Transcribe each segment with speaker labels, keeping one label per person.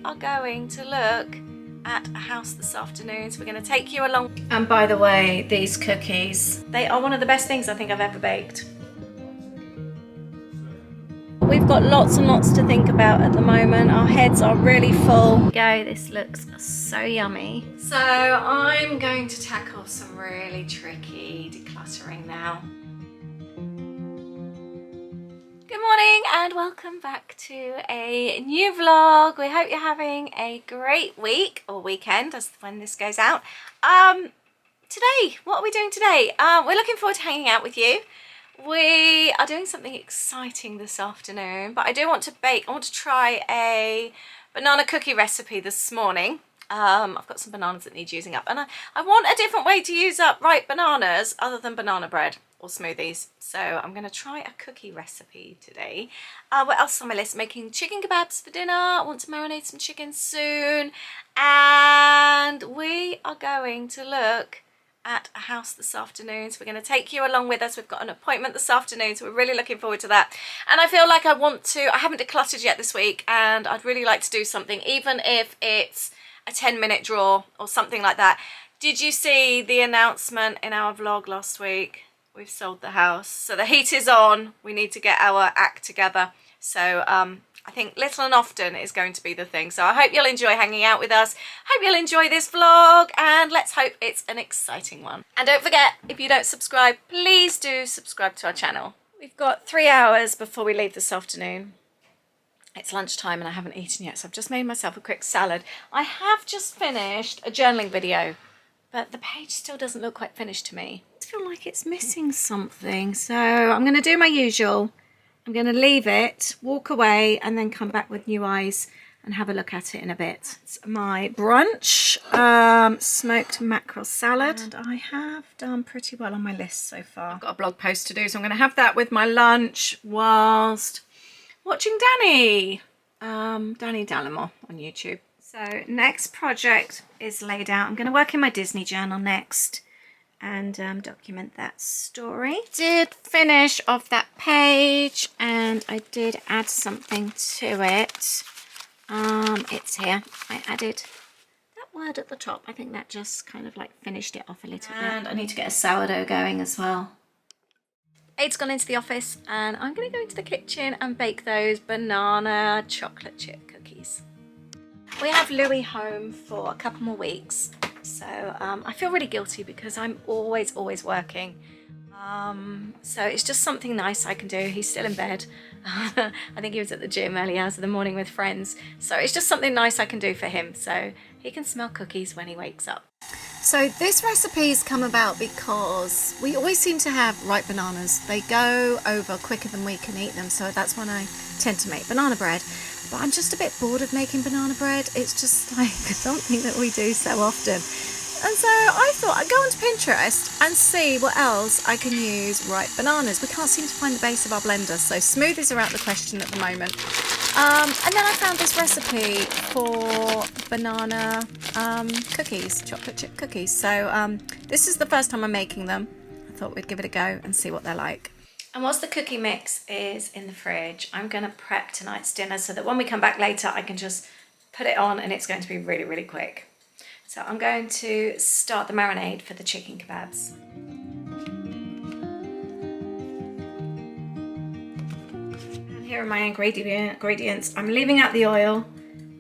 Speaker 1: are going to look at a house this afternoon, so we're going to take you along. And by the way, these cookies, they are one of the best things I think I've ever baked. We've got lots and lots to think about at the moment. Our heads are really full. This looks so yummy. So I'm going to tackle some really tricky decluttering now. Good morning and welcome back to a new vlog. We hope you're having a great week or weekend as when this goes out. Today, what are we doing today? We're looking forward to hanging out with you. We are doing something exciting this afternoon, but I do want to bake. I want to try a banana cookie recipe this morning. I've got some bananas that need using up, and I want a different way to use up ripe bananas other than banana bread or smoothies. So I'm going to try a cookie recipe today. What else on my list? Making chicken kebabs for dinner. I want to marinate some chicken soon, and we are going to look at a house this afternoon, so we're going to take you along with us. We've got an appointment this afternoon, so we're really looking forward to that. And I feel like I haven't decluttered yet this week, and I'd really like to do something, even if it's a 10-minute draw or something like that. Did you see the announcement in our vlog last week? We've sold the house, so the heat is on. We need to get our act together. So I think little and often is going to be the thing. So I hope you'll enjoy hanging out with us. Hope you'll enjoy this vlog, and let's hope it's an exciting one. And don't forget, if you don't subscribe, please do subscribe to our channel. We've got 3 hours before we leave this afternoon. It's lunchtime and I haven't eaten yet, so I've just made myself a quick salad. I have just finished a journaling video, but the page still doesn't look quite finished to me. I feel like it's missing something, so I'm going to do my usual. I'm going to leave it, walk away, and then come back with new eyes and have a look at it in a bit. It's my brunch, smoked mackerel salad, and I have done pretty well on my list so far. I've got a blog post to do, so I'm going to have that with my lunch whilst watching Danny Dallimore on YouTube. So next project is laid out. I'm going to work in my Disney journal next and document that story. Did finish off that page, and I did add something to it. It's here. I added that word at the top. I think that just kind of like finished it off a little bit. And I need to get a sourdough going as well. Aid's gone into the office, and I'm going to go into the kitchen and bake those banana chocolate chip cookies. We have Louis home for a couple more weeks, so I feel really guilty because I'm always working. So it's just something nice I can do. He's still in bed. I think he was at the gym early hours of the morning with friends. So it's just something nice I can do for him, so he can smell cookies when he wakes up. So this recipe's come about because we always seem to have ripe bananas. They go over quicker than we can eat them, so that's when I tend to make banana bread. But I'm just a bit bored of making banana bread. It's just like something that we do so often. And so I thought I'd go onto Pinterest and see what else I can use ripe bananas. We can't seem to find the base of our blender, so smoothies are out the question at the moment. And then I found this recipe for banana cookies, chocolate chip cookies. So this is the first time I'm making them. I thought we'd give it a go and see what they're like. And whilst the cookie mix is in the fridge, I'm going to prep tonight's dinner so that when we come back later, I can just put it on and it's going to be really quick. So I'm going to start the marinade for the chicken kebabs. And here are my ingredients. I'm leaving out the oil,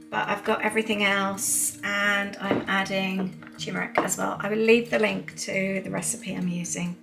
Speaker 1: but I've got everything else, and I'm adding turmeric as well. I will leave the link to the recipe I'm using.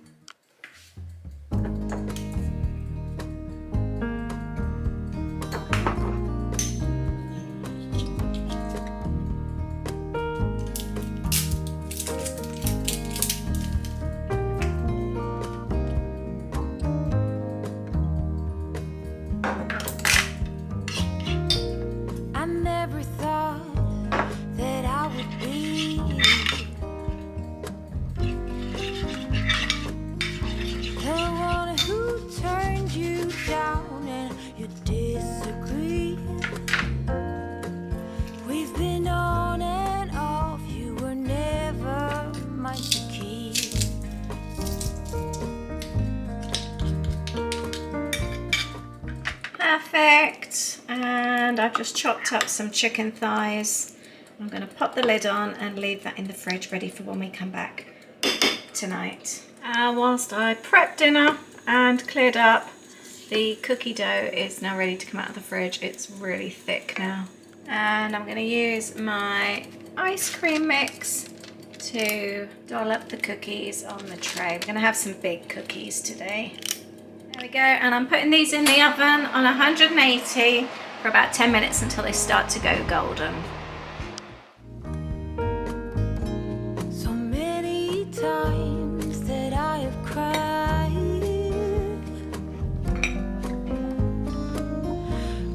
Speaker 1: Perfect. And I've just chopped up some chicken thighs. I'm going to pop the lid on and leave that in the fridge ready for when we come back tonight. Whilst I prep dinner and cleared up, the cookie dough is now ready to come out of the fridge. It's really thick now. And I'm going to use my ice cream mix to dollop the cookies on the tray. We're going to have some big cookies today. There we go. And I'm putting these in the oven on 180 for about 10 minutes until they start to go golden.
Speaker 2: So many times that I have cried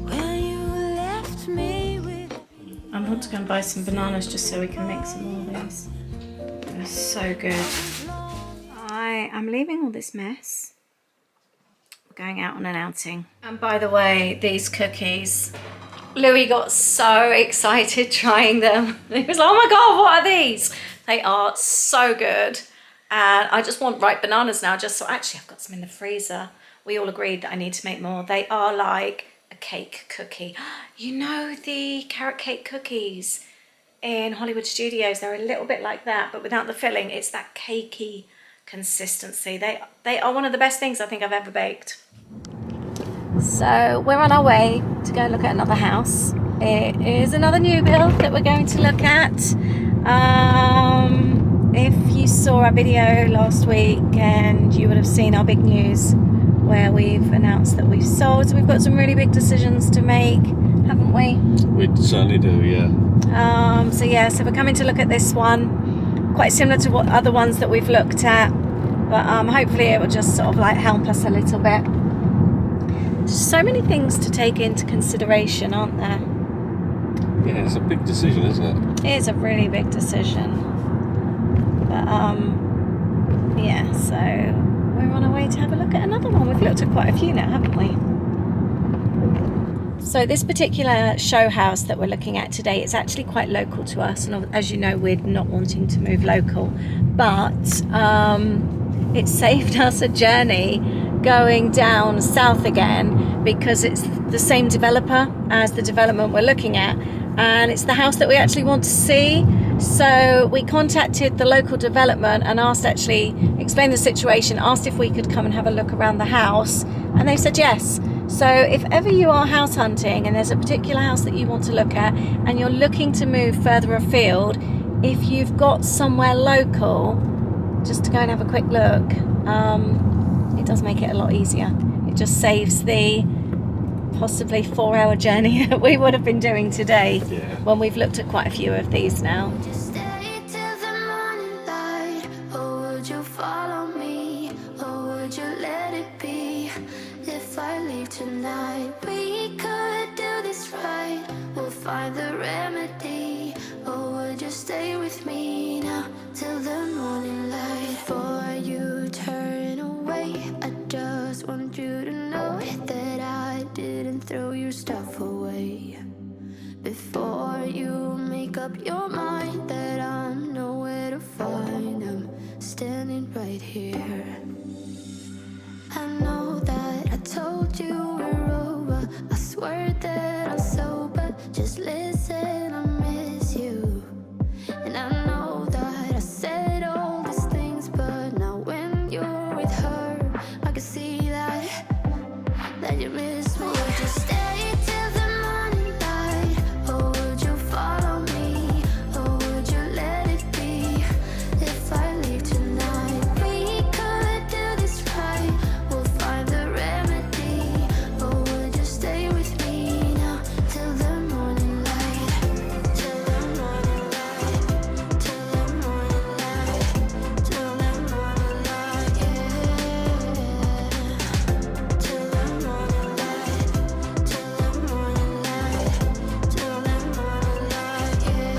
Speaker 2: when you left me with.
Speaker 1: I'm going to go and buy some bananas just so we can make some more of these. They're so good. I am leaving all this mess. We're going out on an outing. And by the way, these cookies, Louis got so excited trying them. He was like, oh my God, what are these? They are so good. And I just want ripe bananas now, just so actually I've got some in the freezer. We all agreed that I need to make more. They are like a cake cookie. You know the carrot cake cookies in Hollywood Studios? They're a little bit like that, but without the filling. It's that cakey consistency. They are one of the best things I think I've ever baked. So we're on our way to go look at another house. It is another new build that we're going to look at. If you saw our video last week, and you would have seen our big news where we've announced that we've sold. So we've got some really big decisions to make, haven't we?
Speaker 3: We certainly do, yeah.
Speaker 1: So we're coming to look at this one, quite similar to what other ones that we've looked at, but hopefully it will just sort of like help us a little bit. There's so many things to take into consideration, aren't there?
Speaker 3: Yeah, it's a big decision, isn't it?
Speaker 1: It is a really big decision. But yeah, so we're on our way to have a look at another one. We've looked at quite a few now, haven't we? So this particular show house that we're looking at today is actually quite local to us, and as you know, we're not wanting to move local, but it saved us a journey going down south again because it's the same developer as the development we're looking at, and it's the house that we actually want to see. So we contacted the local development and explained the situation, asked if we could come and have a look around the house, and they said yes. So if ever you are house hunting and there's a particular house that you want to look at and you're looking to move further afield, if you've got somewhere local just to go and have a quick look, it does make it a lot easier. It just saves the possibly 4-hour journey that we would have been doing today, when we've looked at quite a few of these now.
Speaker 2: Just stay till the morning light, or would you follow me, or would you let it be? If I leave tonight, we could do this right. We'll find the remedy, or would you stay with me now till the morning light? Before you turn away, I just want you to know that I didn't throw your stuff away. Before you make up your mind that I'm nowhere to find, I'm standing right here. I know that I told you we're over, I swear that I'm sober. Just listen, I miss you. And I know that I said all these things, but now when you're with her, I can see that you miss me. Would you stay till the morning light, or would you follow me, or would you let it be? If I leave tonight, we could do this right. We'll find the remedy, or would you stay with me now till the morning light? Till the morning light, till the morning light, till the morning light, yeah. Till the morning light, till the morning light, till the morning light, yeah.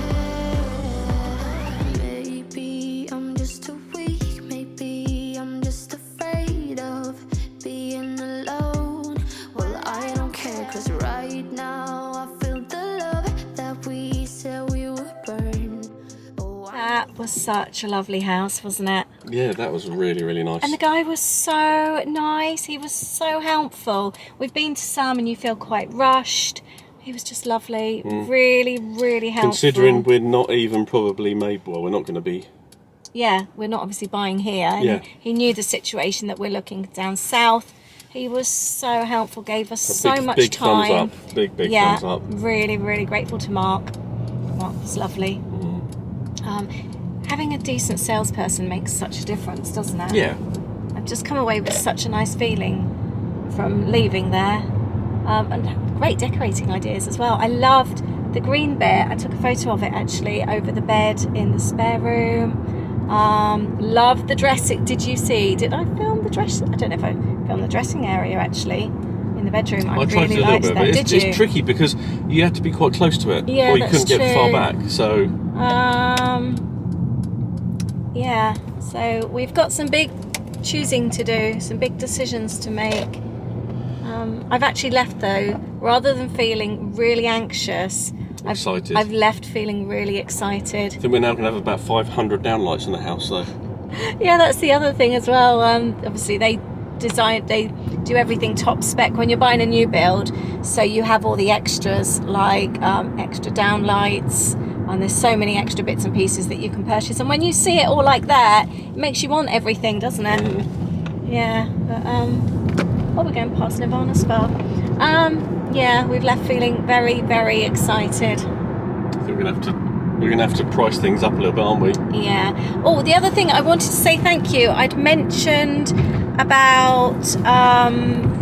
Speaker 2: Maybe I'm just too weak, maybe I'm just afraid of being alone. Well, I don't care, 'cause right now I feel the love that we said we would burn. Oh,
Speaker 1: That was such a lovely house, wasn't it?
Speaker 3: Yeah, that was really, really nice.
Speaker 1: And the guy was so nice. He was so helpful. We've been to some and you feel quite rushed. He was just lovely. Really, really helpful.
Speaker 3: Considering we're not even probably we're not going to be.
Speaker 1: Yeah, we're not obviously buying here. And he knew the situation that we're looking down south. He was so helpful, gave us so much
Speaker 3: big
Speaker 1: time.
Speaker 3: Thumbs up. Big thumbs up.
Speaker 1: Really, really grateful to Mark. Mark was lovely. Having a decent salesperson makes such a difference, doesn't it?
Speaker 3: Yeah.
Speaker 1: I've just come away with such a nice feeling from leaving there. And great decorating ideas as well. I loved the green bit. I took a photo of it actually over the bed in the spare room. Loved the dressing. Did you see? Did I film the dress? I don't know if I filmed the dressing area actually in the bedroom. I
Speaker 3: tried
Speaker 1: really
Speaker 3: to do a
Speaker 1: liked
Speaker 3: little
Speaker 1: that.
Speaker 3: bit, but
Speaker 1: Did you?
Speaker 3: it's tricky because you had to be quite close to it,
Speaker 1: Yeah,
Speaker 3: or you
Speaker 1: that's
Speaker 3: couldn't get far
Speaker 1: true.
Speaker 3: back. So.
Speaker 1: Yeah. So we've got some big choosing to do, some big decisions to make. I've actually left though, rather than feeling really anxious,
Speaker 3: Excited.
Speaker 1: I've left feeling really excited.
Speaker 3: I think we're now going to have about 500 downlights in the house though.
Speaker 1: Yeah, that's the other thing as well. Obviously they do everything top spec when you're buying a new build, so you have all the extras like extra downlights, and there's so many extra bits and pieces that you can purchase, and when you see it all like that, it makes you want everything, doesn't it? Yeah, but we're going past Nirvana Spa. Yeah, we've left feeling very, very excited.
Speaker 3: I think we're gonna have to price things up a little bit, aren't we?
Speaker 1: Yeah. Oh, the other thing I wanted to say thank you. I'd mentioned about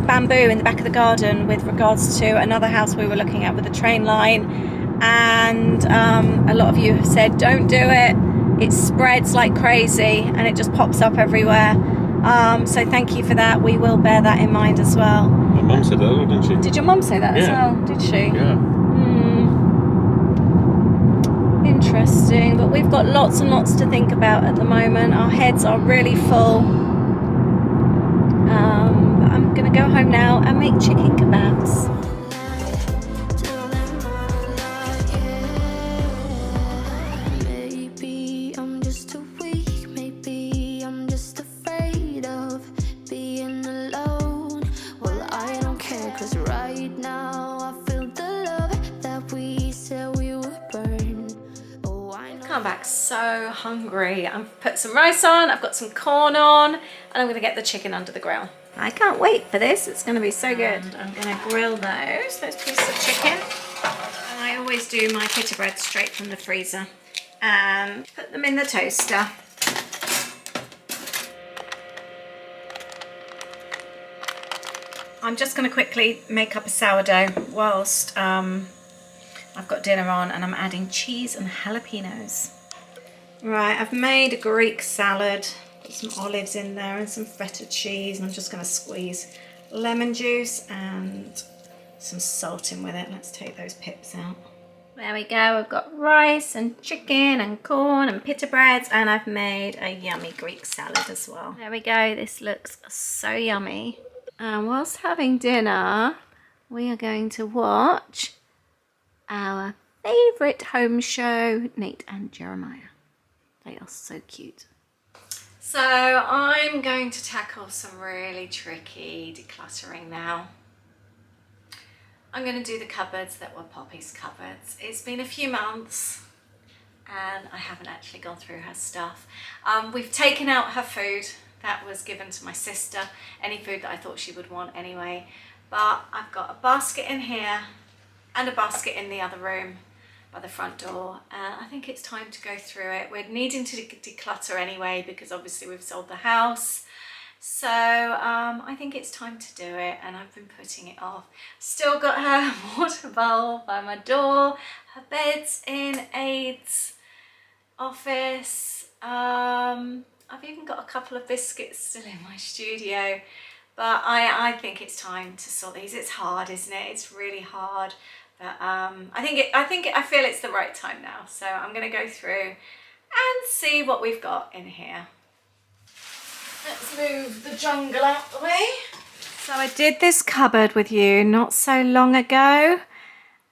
Speaker 1: bamboo in the back of the garden with regards to another house we were looking at with a train line, and a lot of you have said don't do it. It spreads like crazy and it just pops up everywhere. So thank you for that. We will bear that in mind as well.
Speaker 3: My mum said that, didn't she?
Speaker 1: Did your mum say that as well? Did she?
Speaker 3: Yeah.
Speaker 1: Interesting, but we've got lots and lots to think about at the moment. Our heads are really full. But I'm going to go home now and make chicken kebabs.
Speaker 2: Maybe I'm just too weak, maybe I'm just afraid of being alone. Well, I don't care, 'cause right now I feel the love that we said we would burn. Oh, I know.
Speaker 1: Come back so hungry. I've put some rice on, I've got some corn on, and I'm going to get the chicken under the grill. I can't wait for this. It's going to be so good. And I'm going to grill those pieces of chicken. And I always do my pita bread straight from the freezer and put them in the toaster. I'm just going to quickly make up a sourdough whilst I've got dinner on, and I'm adding cheese and jalapenos. Right, I've made a Greek salad. Put some olives in there and some feta cheese, and I'm just going to squeeze lemon juice and some salt in with it. Let's take those pips out. There we go. We've got rice and chicken and corn and pita breads, and I've made a yummy Greek salad as well. There we go. This looks so yummy. And whilst having dinner, we are going to watch our favourite home show, Nate and Jeremiah. They are so cute. So I'm going to tackle some really tricky decluttering now. I'm going to do the cupboards that were Poppy's cupboards. It's been a few months and I haven't actually gone through her stuff. We've taken out her food that was given to my sister, any food that I thought she would want anyway. But I've got a basket in here and a basket in the other room by the front door. I think it's time to go through it. We're needing to declutter anyway because obviously we've sold the house. So I think it's time to do it, and I've been putting it off. Still got her water bowl by my door, her bed's in Aid's office. I've even got a couple of biscuits still in my studio, but I think it's time to sort these. It's hard, isn't it? It's really hard, but I feel it's the right time now. So I'm going to go through and see what we've got in here. Let's move the jungle out the way. So I did this cupboard with you not so long ago,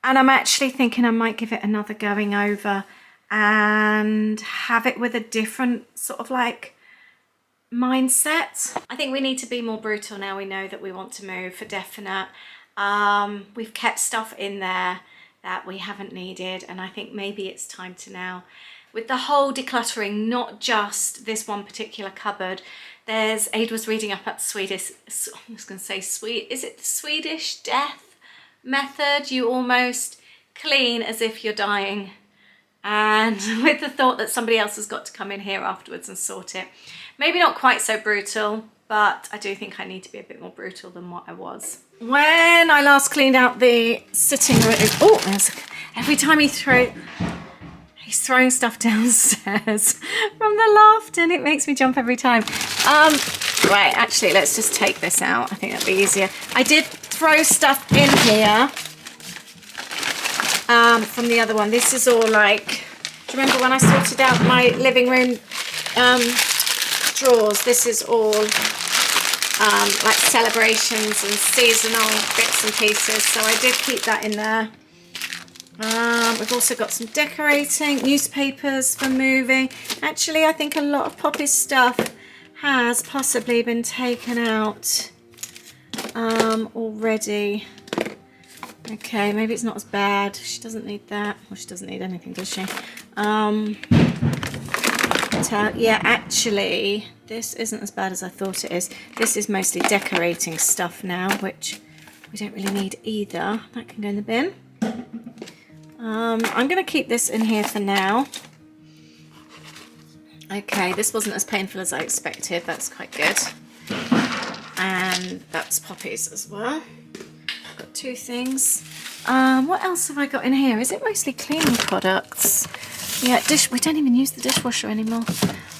Speaker 1: and I'm actually thinking I might give it another going over and have it with a different sort of like mindset. I think we need to be more brutal now we know that we want to move, for definite. We've kept stuff in there that we haven't needed, and I think maybe it's time to now, with the whole decluttering, not just this one particular cupboard. Aid was reading up at Swedish, I was going to say is it the Swedish death method? You almost clean as if you're dying, and with the thought that somebody else has got to come in here afterwards and sort it. Maybe not quite so brutal, but I do think I need to be a bit more brutal than what I was. When I last cleaned out the sitting room, every time he's throwing stuff downstairs from the loft, and it makes me jump every time. Right, actually, let's just take this out. I think that'd be easier. I did throw stuff in here from the other one. This is all like, do you remember when I sorted out my living room drawers? This is all like celebrations and seasonal bits and pieces, so I did keep that in there. We've also got some decorating, newspapers for moving. Actually, I think a lot of Poppy's stuff has possibly been taken out already. Okay, maybe it's not as bad. She doesn't need that. Well, she doesn't need anything, does she? Yeah, actually, this isn't as bad as I thought it is. This is mostly decorating stuff now, which we don't really need either. That can go in the bin. I'm going to keep this in here for now. Okay, this wasn't as painful as I expected. That's quite good. And that's Poppy's as well. I've got two things. What else have I got in here? Is it mostly cleaning products? Yeah, we don't even use the dishwasher anymore.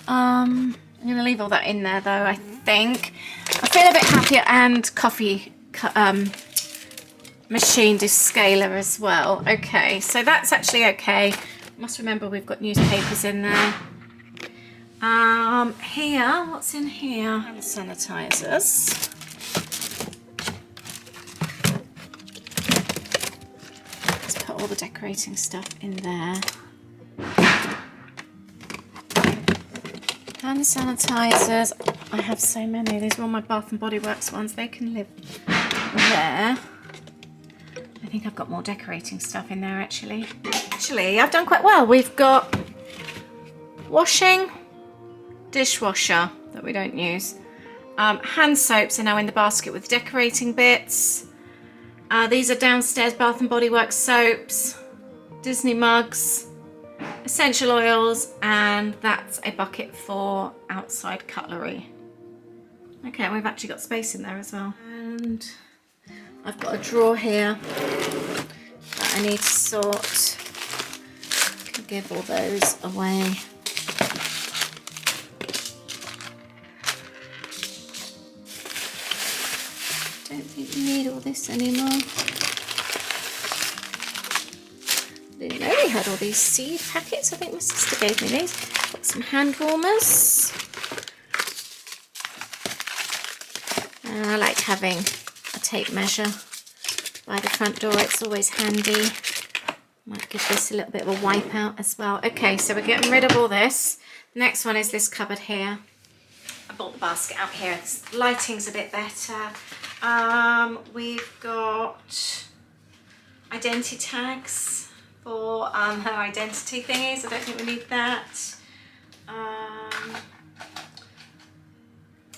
Speaker 1: I'm going to leave all that in there though, I think. I feel a bit happier, and coffee machine descaler as well. Okay, so that's actually okay. Must remember we've got newspapers in there. Here, what's in here? Hand sanitizers. Let's put all the decorating stuff in there. Hand sanitizers. I have so many. These are all my Bath and Body Works ones. They can live there. I think I've got more decorating stuff in there actually. Actually, I've done quite well. We've got washing, dishwasher that we don't use. Hand soaps are now in the basket with decorating bits. These are downstairs Bath and Body Works soaps, Disney mugs, essential oils, and that's a bucket for outside cutlery. Okay, and we've actually got space in there as well. And I've got a drawer here that I need to sort. I can give all those away. Don't think we need all this anymore. Didn't know we had all these seed packets. I think my sister gave me these. Got some hand warmers. I like having a tape measure by the front door. It's always handy. Might give this a little bit of a wipe out as well. Okay, so we're getting rid of all this. The next one is this cupboard here. I bought the basket out here. The lighting's a bit better. We've got identity tags for her identity thingies. I don't think we need that.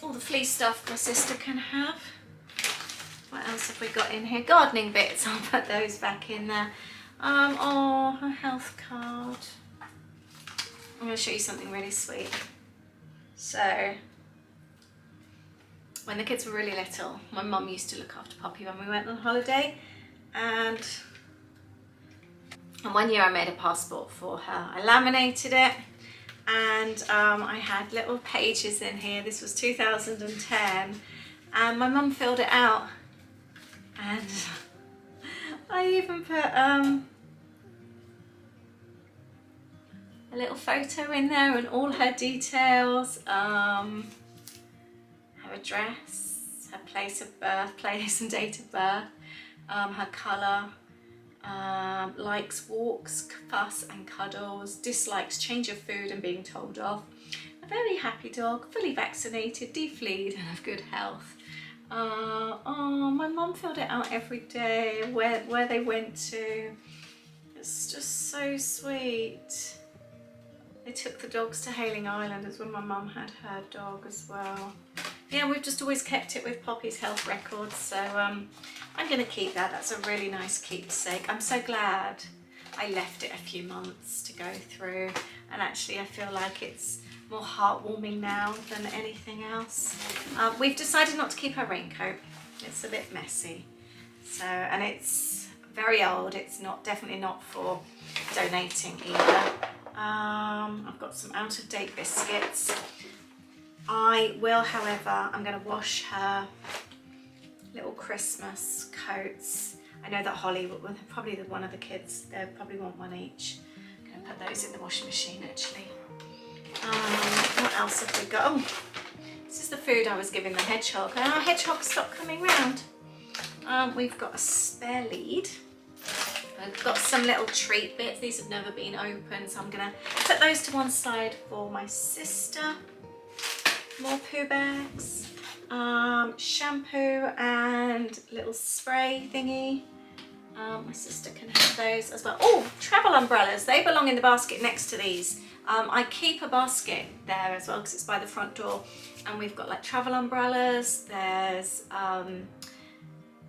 Speaker 1: All the fleece stuff my sister can have. What else have we got in here? Gardening bits. I'll put those back in there. Oh, her health card. I'm going to show you something really sweet. So, when the kids were really little, my mum used to look after Poppy when we went on holiday, and one year I made a passport for her. I laminated it, and I had little pages in here. This was 2010, and my mum filled it out, and I even put a little photo in there and all her details, her address, her place of birth, place and date of birth, her colour, likes walks, fuss and cuddles, dislikes change of food and being told off. very happy dog, fully vaccinated, defleed and of good health. Oh, my mum filled it out every day where they went to. It's just so sweet. They took the dogs to Hailing Island as when my mum had her dog as well. Yeah, we've just always kept it with Poppy's health records, so I'm going to keep that. That's a really nice keepsake. I'm so glad I left it a few months to go through, and actually I feel like it's more heartwarming now than anything else. We've decided not to keep her raincoat. It's a bit messy, so, and it's very old. It's definitely not for donating either. I've got some out-of-date biscuits. I will, however, I'm going to wash her little Christmas coats. I know that Holly, probably one of the kids, they'll probably want one each. I'm going to put those in the washing machine actually. What else have we got? Oh, this is the food I was giving the hedgehog. And our hedgehog stopped coming round. We've got a spare lead. I've got some little treat bits. These have never been opened, so I'm going to put those to one side for my sister. More poo bags, shampoo and little spray thingy. My sister can have those as well. Oh, travel umbrellas. They belong in the basket next to these. I keep a basket there as well because it's by the front door. And we've got like travel umbrellas. There's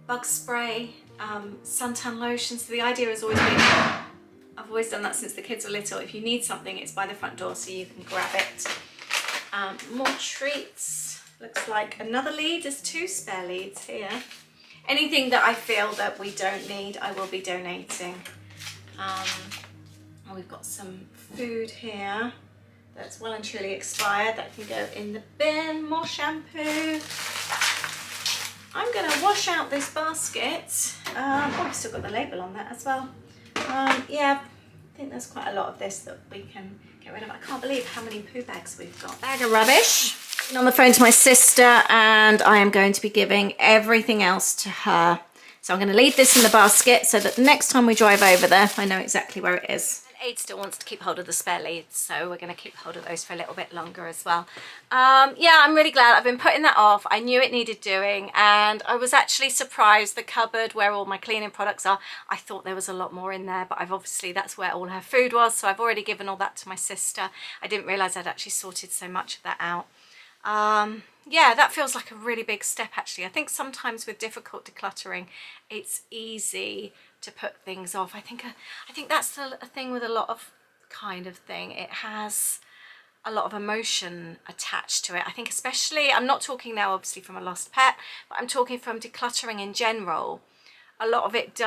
Speaker 1: bug spray, suntan lotion. So the idea has always been, I've always done that since the kids were little. If you need something, it's by the front door so you can grab it. More treats. Looks like another lead. There's 2 spare leads here. Anything that I feel that we don't need, I will be donating. And we've got some food here that's well and truly expired. That can go in the bin. More shampoo. I'm going to wash out this basket. Oh, we've still got the label on that as well. Yeah, I think there's quite a lot of this that we can get rid of. I can't believe how many poo bags we've got. Bag of rubbish. I'm on the phone to my sister and I am going to be giving everything else to her. So I'm going to leave this in the basket so that the next time we drive over there, I know exactly where it is. And Aid still wants to keep hold of the spare leads, so we're going to keep hold of those for a little bit longer as well. Yeah, I'm really glad. I've been putting that off. I knew it needed doing, and I was actually surprised the cupboard where all my cleaning products are. I thought there was a lot more in there, but that's where all her food was, so I've already given all that to my sister. I didn't realise I'd actually sorted so much of that out. Yeah, that feels like a really big step actually. I think sometimes with difficult decluttering, it's easy to put things off. I think that's the thing with a lot of kind of thing. It has a lot of emotion attached to it. I think especially, I'm not talking now obviously from a lost pet, but I'm talking from decluttering in general. A lot of it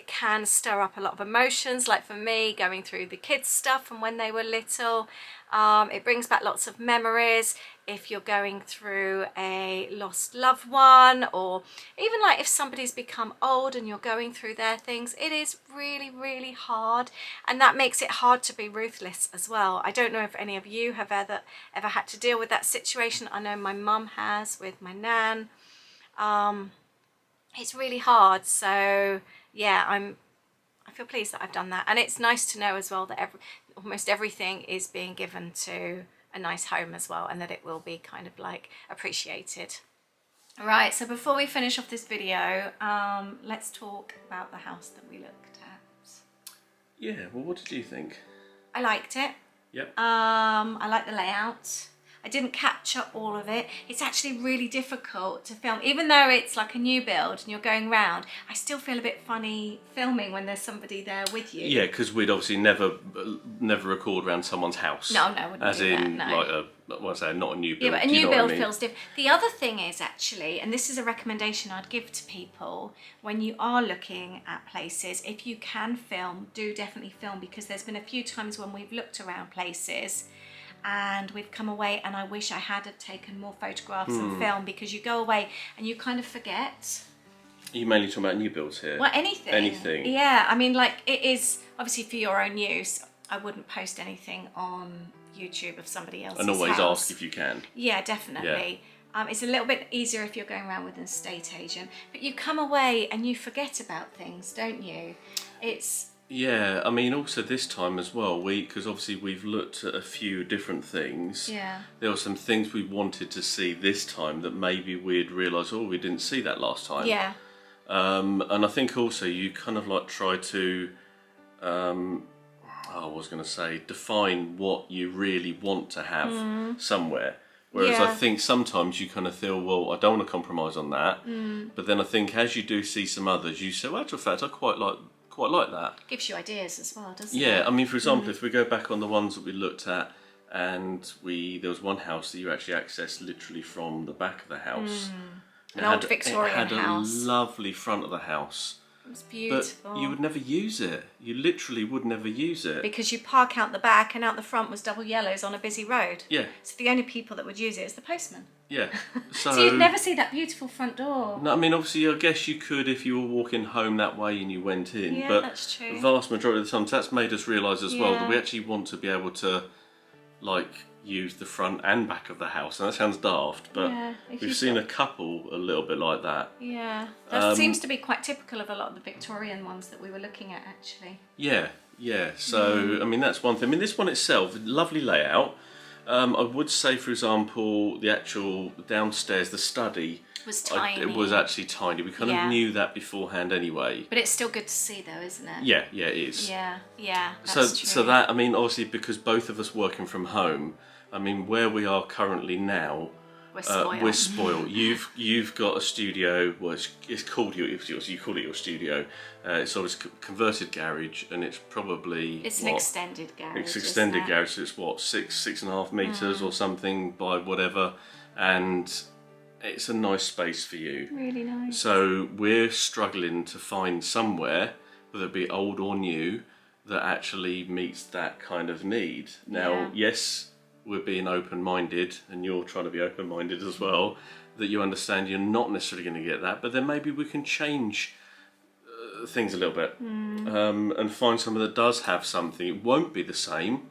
Speaker 1: can stir up a lot of emotions, like for me, going through the kids' stuff from when they were little. It brings back lots of memories. If you're going through a lost loved one, or even like if somebody's become old and you're going through their things, it is really, really hard. And that makes it hard to be ruthless as well. I don't know if any of you have ever had to deal with that situation. I know my mum has with my nan. It's really hard, so yeah, I feel pleased that I've done that, and it's nice to know as well that almost everything is being given to a nice home as well, and that it will be kind of like appreciated. All right, so before we finish off this video, let's talk about the house that we looked at.
Speaker 3: Yeah, well, what did you think?
Speaker 1: I liked it.
Speaker 3: Yep.
Speaker 1: I like the layout. I didn't capture all of it. It's actually really difficult to film. Even though it's like a new build and you're going round, I still feel a bit funny filming when there's somebody there with you.
Speaker 3: Yeah, because we'd obviously never record around someone's house.
Speaker 1: No, wouldn't
Speaker 3: as
Speaker 1: do
Speaker 3: in,
Speaker 1: that, no.
Speaker 3: like not a new build.
Speaker 1: Yeah, but a new build feels different. The other thing is actually, and this is a recommendation I'd give to people when you are looking at places, if you can film, do definitely film, because there's been a few times when we've looked around places and we've come away and I wish I had taken more photographs and film, because you go away and you kind of forget.
Speaker 3: Are you mainly talking about new builds here?
Speaker 1: Well, anything.
Speaker 3: Anything.
Speaker 1: Yeah, I mean, like, it is obviously for your own use. I wouldn't post anything on YouTube of somebody else's
Speaker 3: and always
Speaker 1: house.
Speaker 3: ask if you can.
Speaker 1: Yeah, definitely. Yeah. It's a little bit easier if you're going around with an estate agent, but you come away and you forget about things, don't you? It's
Speaker 3: Yeah, I mean, also this time as well, because obviously we've looked at a few different things.
Speaker 1: Yeah.
Speaker 3: There were some things we wanted to see this time that maybe we'd realise, oh, we didn't see that last time.
Speaker 1: Yeah.
Speaker 3: And I think also you kind of like try to, I was going to say, define what you really want to have somewhere. Whereas I
Speaker 1: Yeah.
Speaker 3: think sometimes you kind of feel, well, I don't want to compromise on that. But then I think as you do see some others, you say, well, actual fact, I quite like that.
Speaker 1: Gives you ideas as well, doesn't it?
Speaker 3: Yeah, I mean, for example, if we go back on the ones that we looked at, and there was one house that you actually accessed literally from the back of the house.
Speaker 1: An old Victorian
Speaker 3: house. It had
Speaker 1: house.
Speaker 3: a lovely front of the house.
Speaker 1: It was beautiful.
Speaker 3: But you would never use it. You literally would never use it.
Speaker 1: Because you park out the back and out the front was double yellows on a busy road.
Speaker 3: Yeah.
Speaker 1: So the only people that would use it is the postman.
Speaker 3: Yeah.
Speaker 1: So you'd never see that beautiful front door.
Speaker 3: No, I mean, obviously, I guess you could if you were walking home that way and you went in.
Speaker 1: Yeah,
Speaker 3: but
Speaker 1: that's true.
Speaker 3: The vast majority of the times, that's made us realise as well that
Speaker 1: Yeah.
Speaker 3: we actually want to be able to, like, use the front and back of the house. And that sounds daft, but
Speaker 1: Yeah, if
Speaker 3: we've
Speaker 1: you've
Speaker 3: seen
Speaker 1: got-
Speaker 3: a couple a little bit like that.
Speaker 1: Yeah. That seems to be quite typical of a lot of the Victorian ones that we were looking at, actually.
Speaker 3: Yeah. So, I mean, that's one thing. I mean, this one itself, lovely layout. I would say, for example, the actual downstairs, the study,
Speaker 1: Was tiny.
Speaker 3: it was actually tiny. We kind
Speaker 1: Yeah.
Speaker 3: of knew that beforehand anyway.
Speaker 1: But it's still good to see, though, isn't it?
Speaker 3: Yeah, it is.
Speaker 1: Yeah, that's true.
Speaker 3: So that, I mean, obviously, because both of us working from home, I mean, where we are currently now,
Speaker 1: We're spoiled.
Speaker 3: we're spoiled. You've got a studio. Well, it's called you call it your studio. It's obviously converted garage, and it's probably
Speaker 1: It's an extended garage.
Speaker 3: It's extended
Speaker 1: isn't it?
Speaker 3: garage. So it's what 6.5 meters or something by whatever, and it's a nice space for you.
Speaker 1: Really nice.
Speaker 3: So we're struggling to find somewhere, whether it be old or new, that actually meets that kind of need. Now,
Speaker 1: Yeah.
Speaker 3: yes, we're being open-minded, and you're trying to be open-minded as well, that you understand you're not necessarily going to get that, but then maybe we can change things a little bit and find something that does have something. It won't be the same.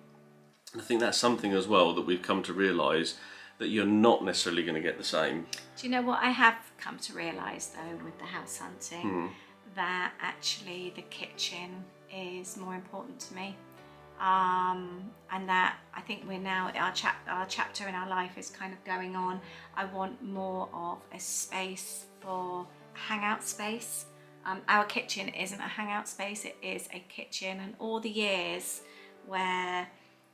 Speaker 3: And I think that's something as well that we've come to realise, that you're not necessarily going to get the same.
Speaker 1: Do you know what I have come to realise, though, with the house hunting? That actually the kitchen is more important to me. And that I think we're now, our chapter in our life is kind of going on. I want more of a space for hangout space. Our kitchen isn't a hangout space, it is a kitchen. And all the years where,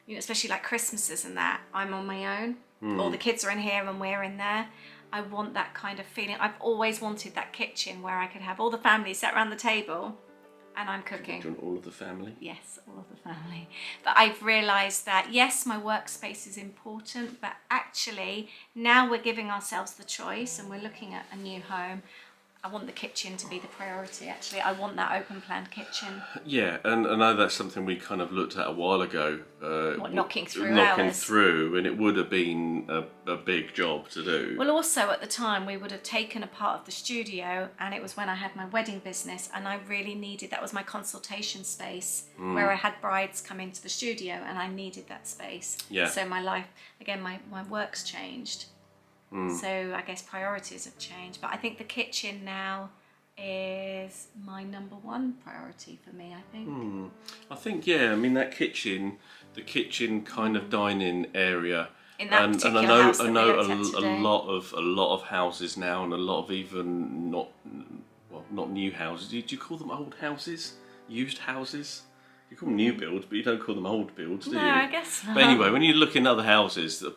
Speaker 1: you know, especially like Christmases and that, I'm on my own. All the kids are in here and we're in there. I want that kind of feeling. I've always wanted that kitchen where I could have all the family sat around the table and I'm cooking.
Speaker 3: Do you want all of the family?
Speaker 1: Yes, all of the family. But I've realised that, yes, my workspace is important, but actually now we're giving ourselves the choice and we're looking at a new home. I want the kitchen to be the priority, actually. I want that open plan kitchen.
Speaker 3: Yeah, and I know that's something we kind of looked at a while ago.
Speaker 1: Knocking through
Speaker 3: Knocking
Speaker 1: hours.
Speaker 3: through, and it would have been a big job to do.
Speaker 1: Well, also at the time we would have taken a part of the studio, and it was when I had my wedding business, and I really needed, that was my consultation space where I had brides come into the studio and I needed that space.
Speaker 3: Yeah.
Speaker 1: So my life, again, my work's changed. So I guess priorities have changed, but I think the kitchen now is my number one priority for me, I think.
Speaker 3: I think, yeah, I mean, that kitchen, the kitchen kind of dining area.
Speaker 1: In that
Speaker 3: and
Speaker 1: particular
Speaker 3: I know,
Speaker 1: house that we looked at
Speaker 3: a
Speaker 1: today.
Speaker 3: lot of houses now, and a lot of even not new houses. Do you call them old houses? Used houses? You call them new builds, but you don't call them old builds, do you?
Speaker 1: No, I guess not.
Speaker 3: But anyway, when you look in other houses, a lot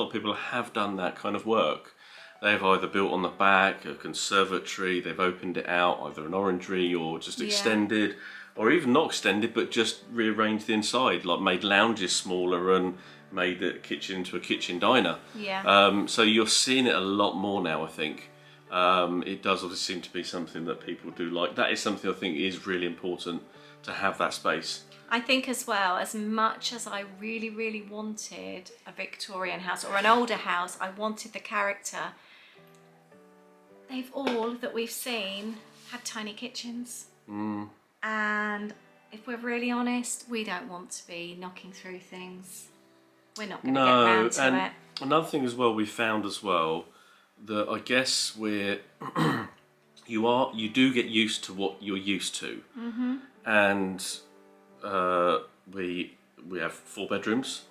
Speaker 3: of people have done that kind of work. They've either built on the back, a conservatory, they've opened it out, either an orangery or just extended, or even not extended, but just rearranged the inside, like made lounges smaller and made the kitchen into a kitchen diner.
Speaker 1: Yeah.
Speaker 3: So you're seeing it a lot more now, I think. It does obviously seem to be something that people do like. That is something I think is really important, to have that space.
Speaker 1: I think as well, as much as I really, really wanted a Victorian house or an older house, I wanted the character. They've all that we've seen had tiny kitchens. And if we're really honest, we don't want to be knocking through things. We're not going to get round to
Speaker 3: and
Speaker 1: it.
Speaker 3: another thing as well we found as well, that I guess we're you do get used to what you're used to. And we have 4 bedrooms,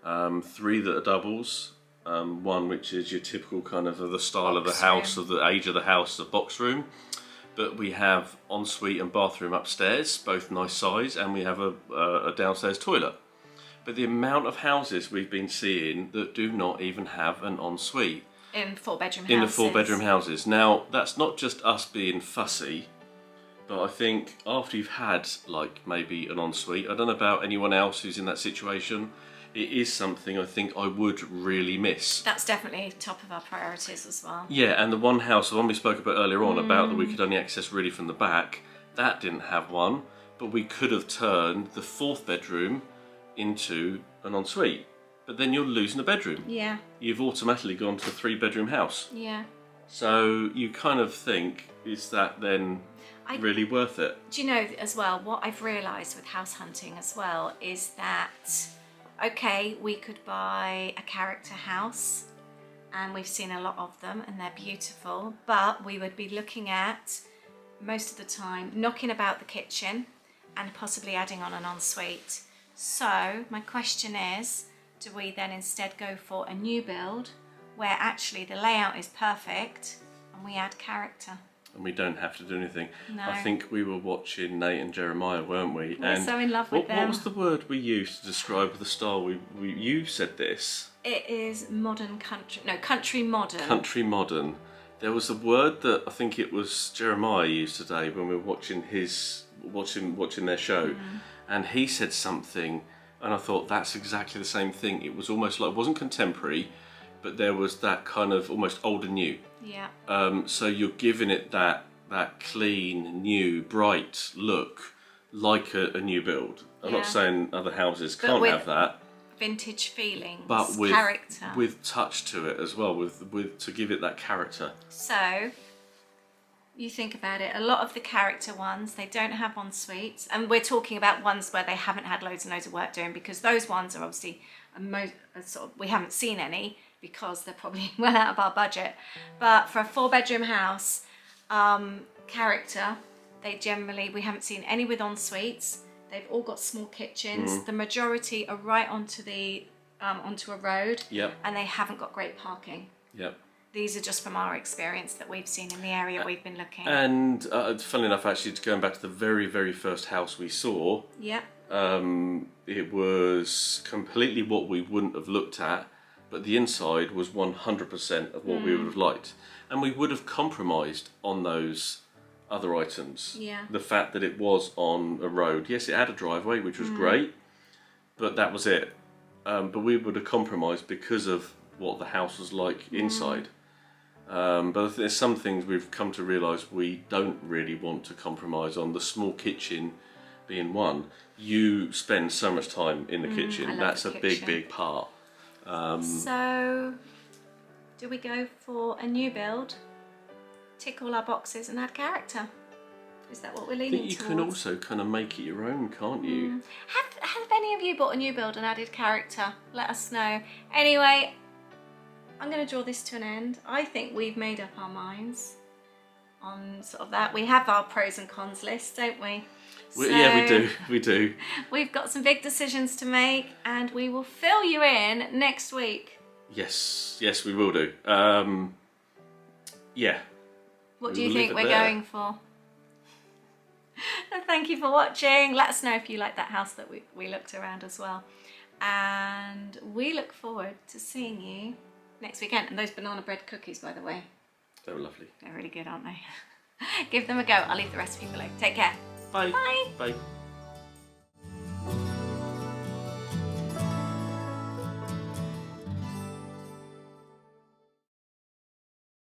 Speaker 3: 3 that are doubles, one which is your typical kind of the style of the house, of the age of the house, the box room. But we have ensuite and bathroom upstairs, both nice size, and we have a downstairs toilet. But the amount of houses we've been seeing that do not even have an ensuite.
Speaker 1: In 4-bedroom houses.
Speaker 3: In the 4-bedroom houses. Now, that's not just us being fussy, but I think after you've had, like, maybe an ensuite, I don't know about anyone else who's in that situation, it is something I think I would really miss.
Speaker 1: That's definitely top of our priorities as well.
Speaker 3: Yeah, and the one house, the one we spoke about earlier on, about that we could only access really from the back, that didn't have one, but we could have turned the 4th bedroom into an ensuite. But then you're losing a bedroom.
Speaker 1: Yeah.
Speaker 3: You've automatically gone to a 3-bedroom house.
Speaker 1: Yeah.
Speaker 3: So you kind of think, is that then really worth it?
Speaker 1: Do you know as well, what I've realised with house hunting as well is that, okay, we could buy a character house, and we've seen a lot of them and they're beautiful, but we would be looking at, most of the time, knocking about the kitchen and possibly adding on an ensuite. So my question is, do we then instead go for a new build where actually the layout is perfect and we add character?
Speaker 3: And we don't have to do anything.
Speaker 1: No.
Speaker 3: I think we were watching Nate and Jeremiah, weren't we?
Speaker 1: We're so in love with them.
Speaker 3: What was the word we used to describe the style? You said this.
Speaker 1: It is modern country. No, country modern.
Speaker 3: Country modern. There was a word that I think it was Jeremiah used today when we were watching watching their show, and he said something, and I thought that's exactly the same thing. It was almost like, it wasn't contemporary, but there was that kind of almost old and new.
Speaker 1: Yeah.
Speaker 3: So you're giving it that clean, new, bright look, like a new build. I'm not saying other houses can't have that.
Speaker 1: Vintage feelings,
Speaker 3: but with
Speaker 1: character,
Speaker 3: with touch to it as well, with to give it that character.
Speaker 1: So you think about it, a lot of the character ones, they don't have ensuites, and we're talking about ones where they haven't had loads and loads of work doing, because those ones are obviously we haven't seen any because they're probably well out of our budget. But for a 4-bedroom house, character, we haven't seen any with ensuites. They've all got small kitchens. The majority are right onto onto a road.
Speaker 3: Yep.
Speaker 1: And they haven't got great parking.
Speaker 3: Yep.
Speaker 1: These are just from our experience that we've seen in the area we've been looking.
Speaker 3: And funnily enough, actually, going back to the very, very first house we saw, it was completely what we wouldn't have looked at, but the inside was 100% of what we would have liked. And we would have compromised on those other items.
Speaker 1: Yeah.
Speaker 3: The fact that it was on a road. Yes, it had a driveway, which was great, but that was it. But we would have compromised because of what the house was like inside. But there's some things we've come to realise we don't really want to compromise on. The small kitchen being one. You spend so much time in the kitchen. That's a big part.
Speaker 1: So, do we go for a new build, tick all our boxes and add character? Is that what we're leaning
Speaker 3: I think you
Speaker 1: towards?
Speaker 3: can also kind of make it your own, can't you?
Speaker 1: Have any of you bought a new build and added character? Let us know. Anyway, I'm going to draw this to an end. I think we've made up our minds on sort of that. We have our pros and cons list, don't we?
Speaker 3: Yeah, we do.
Speaker 1: We've got some big decisions to make, and we will fill you in next week.
Speaker 3: Yes, we will do. Yeah.
Speaker 1: What do you think we're going for? Thank you for watching. Let us know if you like that house that we looked around as well. And we look forward to seeing you next weekend. And those banana bread cookies, by the way.
Speaker 3: They were lovely.
Speaker 1: They're really good, aren't they? Give them a go. I'll leave the recipe below. Take care.
Speaker 3: Bye.
Speaker 1: Bye.
Speaker 3: Bye.